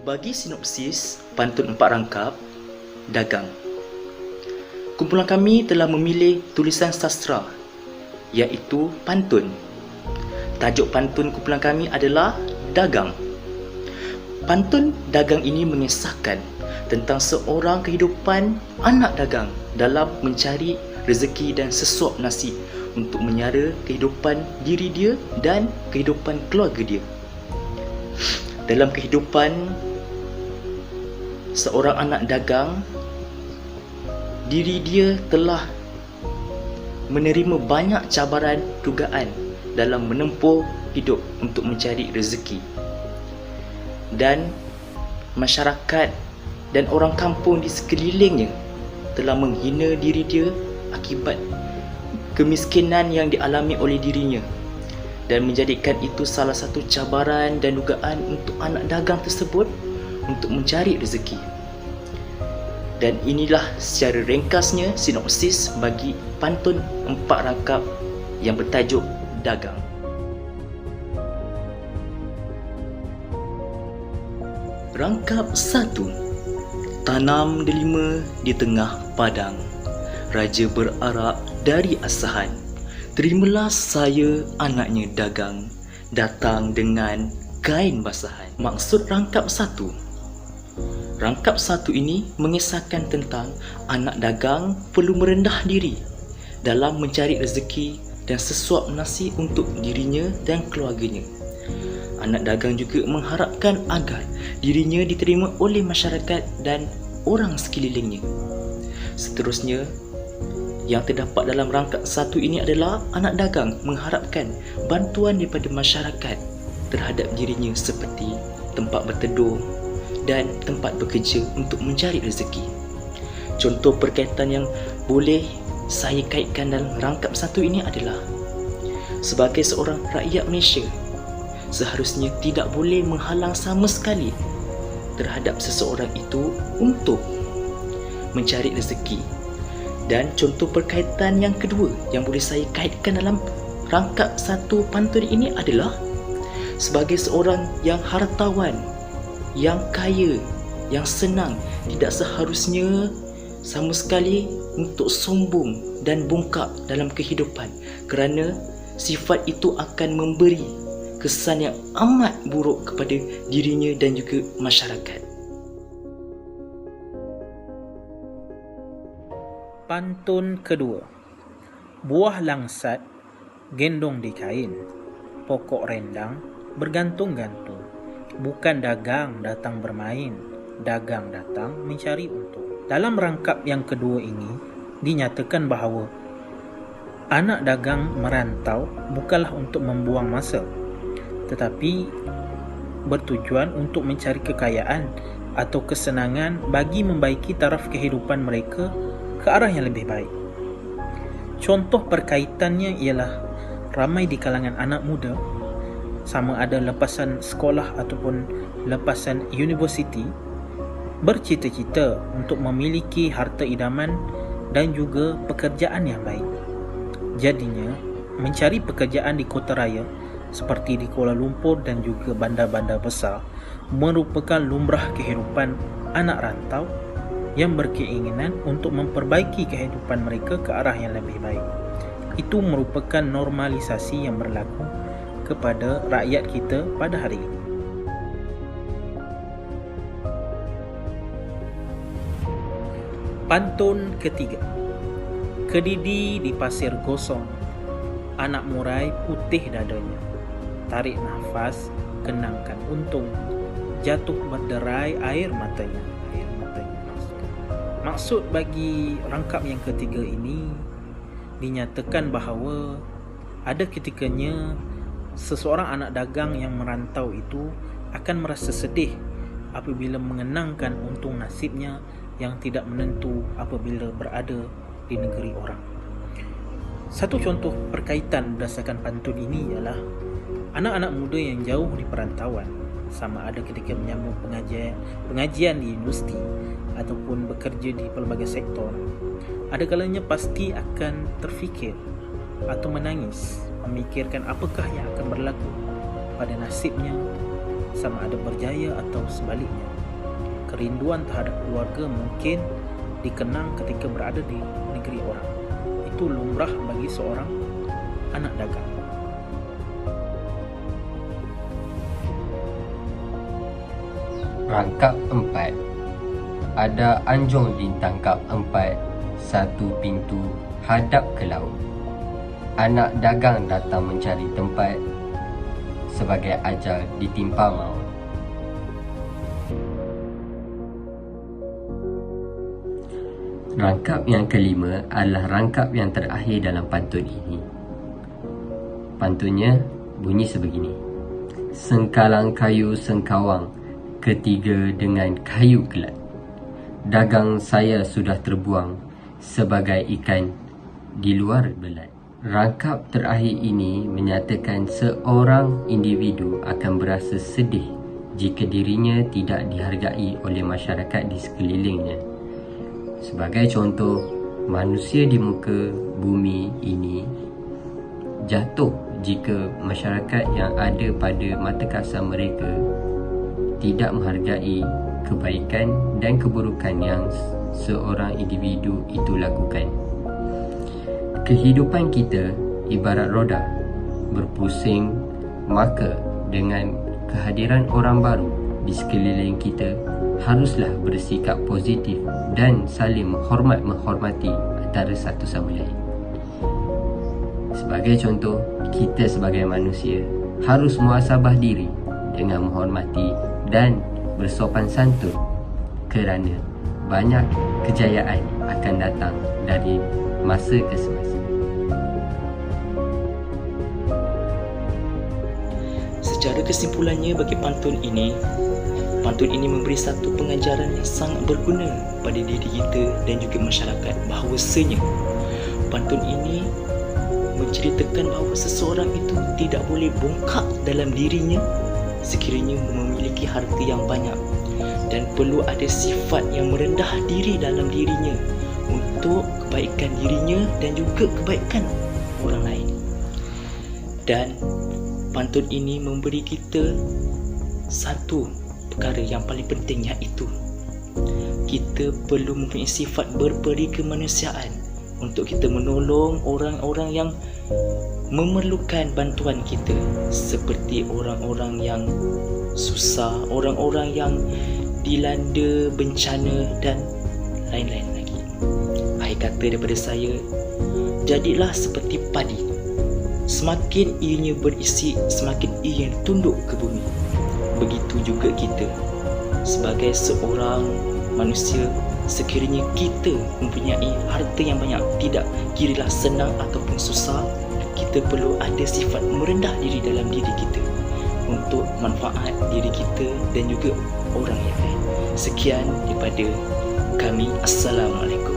Bagi sinopsis pantun 4 rangkap Dagang. Kumpulan kami telah memilih tulisan sastra iaitu pantun. Tajuk pantun kumpulan kami adalah Dagang. Pantun dagang ini mengisahkan tentang seorang kehidupan anak dagang dalam mencari rezeki dan sesuap nasi untuk menyara kehidupan diri dia dan kehidupan keluarga dia. Dalam kehidupan seorang anak dagang, diri dia telah menerima banyak cabaran dugaan dalam menempuh hidup untuk mencari rezeki. Dan masyarakat dan orang kampung di sekelilingnya telah menghina diri dia akibat kemiskinan yang dialami oleh dirinya, dan menjadikan itu salah satu cabaran dan dugaan untuk anak dagang tersebut untuk mencari rezeki. Dan inilah secara ringkasnya sinopsis bagi pantun 4 rangkap yang bertajuk Dagang. Rangkap 1. Tanam delima di tengah padang. Raja berarak dari asahan. Terimalah saya anaknya dagang, datang dengan kain basahan. Maksud rangkap 1. Rangkap 1 ini mengisahkan tentang anak dagang perlu merendah diri dalam mencari rezeki dan sesuap nasi untuk dirinya dan keluarganya. Anak dagang juga mengharapkan agar dirinya diterima oleh masyarakat dan orang sekelilingnya. Seterusnya, yang terdapat dalam rangkap 1 ini adalah anak dagang mengharapkan bantuan daripada masyarakat terhadap dirinya seperti tempat berteduh dan tempat bekerja untuk mencari rezeki. Contoh perkaitan yang boleh saya kaitkan dalam rangkap 1 ini adalah, sebagai seorang rakyat Malaysia, seharusnya tidak boleh menghalang sama sekali terhadap seseorang itu untuk mencari rezeki. Dan contoh perkaitan yang kedua yang boleh saya kaitkan dalam rangkap 1 pantun ini adalah, sebagai seorang yang hartawan, yang kaya, yang senang, tidak seharusnya sama sekali untuk sombong dan bongkak dalam kehidupan, kerana sifat itu akan memberi kesan yang amat buruk kepada dirinya dan juga masyarakat. Pantun kedua. Buah langsat gendong di kain, pokok rendang bergantung-gantung. Bukan dagang datang bermain, dagang datang mencari untung. Dalam rangkap yang kedua ini dinyatakan bahawa anak dagang merantau bukanlah untuk membuang masa, tetapi bertujuan untuk mencari kekayaan atau kesenangan bagi membaiki taraf kehidupan mereka ke arah yang lebih baik. Contoh perkaitannya ialah ramai di kalangan anak muda, sama ada lepasan sekolah ataupun lepasan universiti, bercita-cita untuk memiliki harta idaman dan juga pekerjaan yang baik. Jadinya, mencari pekerjaan di kota raya seperti di Kuala Lumpur dan juga bandar-bandar besar merupakan lumrah kehidupan anak rantau yang berkeinginan untuk memperbaiki kehidupan mereka ke arah yang lebih baik. Itu merupakan normalisasi yang berlaku kepada rakyat kita pada hari ini. Pantun ketiga. Kedidi di pasir gosong, anak murai putih dadanya. Tarik nafas, kenangkan untung, jatuh berderai air matanya. Maksud bagi rangkap yang ketiga ini dinyatakan bahawa ada ketikanya seseorang anak dagang yang merantau itu akan merasa sedih apabila mengenangkan untung nasibnya yang tidak menentu apabila berada di negeri orang. Satu contoh perkaitan berdasarkan pantun ini ialah anak-anak muda yang jauh di perantauan, sama ada ketika menyambung pengajian di universiti ataupun bekerja di pelbagai sektor, ada kalanya pasti akan terfikir atau menangis memikirkan apakah yang akan berlaku pada nasibnya sama ada berjaya atau sebaliknya. Kerinduan terhadap keluarga mungkin dikenang ketika berada di negeri orang. Itu lumrah bagi seorang anak dagang. Rangkap 4. Ada anjung ditangkap 4, satu pintu hadap ke laut. Anak dagang datang mencari tempat, sebagai ajal ditimpa maut. Rangkap yang kelima adalah rangkap yang terakhir dalam pantun ini. Pantunnya bunyi sebegini. Sengkalang kayu sengkawang, ketiga dengan kayu kelat. Dagang saya sudah terbuang sebagai ikan di luar belat. Rangkap terakhir ini menyatakan seorang individu akan berasa sedih jika dirinya tidak dihargai oleh masyarakat di sekelilingnya. Sebagai contoh, manusia di muka bumi ini jatuh jika masyarakat yang ada pada mata kasar mereka tidak menghargai kebaikan dan keburukan yang seorang individu itu lakukan. Kehidupan kita ibarat roda berpusing, maka dengan kehadiran orang baru di sekeliling kita, haruslah bersikap positif dan saling menghormati antara satu sama lain. Sebagai contoh, kita sebagai manusia harus muhasabah diri dengan menghormati dan bersopan santun, kerana banyak kejayaan akan datang dari masa ke semasa. Secara kesimpulannya bagi pantun ini memberi satu pengajaran yang sangat berguna pada diri kita dan juga masyarakat, bahawasanya pantun ini menceritakan bahawa seseorang itu tidak boleh bongkak dalam dirinya sekiranya memiliki harta yang banyak, dan perlu ada sifat yang merendah diri dalam dirinya untuk kebaikan dirinya dan juga kebaikan orang lain. Dan pantun ini memberi kita satu perkara yang paling penting, iaitu kita perlu mempunyai sifat berberi kemanusiaan untuk kita menolong orang-orang yang memerlukan bantuan kita, seperti orang-orang yang susah, orang-orang yang dilanda bencana dan lain-lain lagi. Akhir kata daripada saya, jadilah seperti padi, semakin ianya berisi, semakin ia tunduk ke bumi. Begitu juga kita sebagai seorang manusia, sekiranya kita mempunyai harta yang banyak, tidak kiralah senang ataupun susah, kita perlu ada sifat merendah diri dalam diri kita untuk manfaat diri kita dan juga orang yang lain. Sekian daripada kami. Assalamualaikum.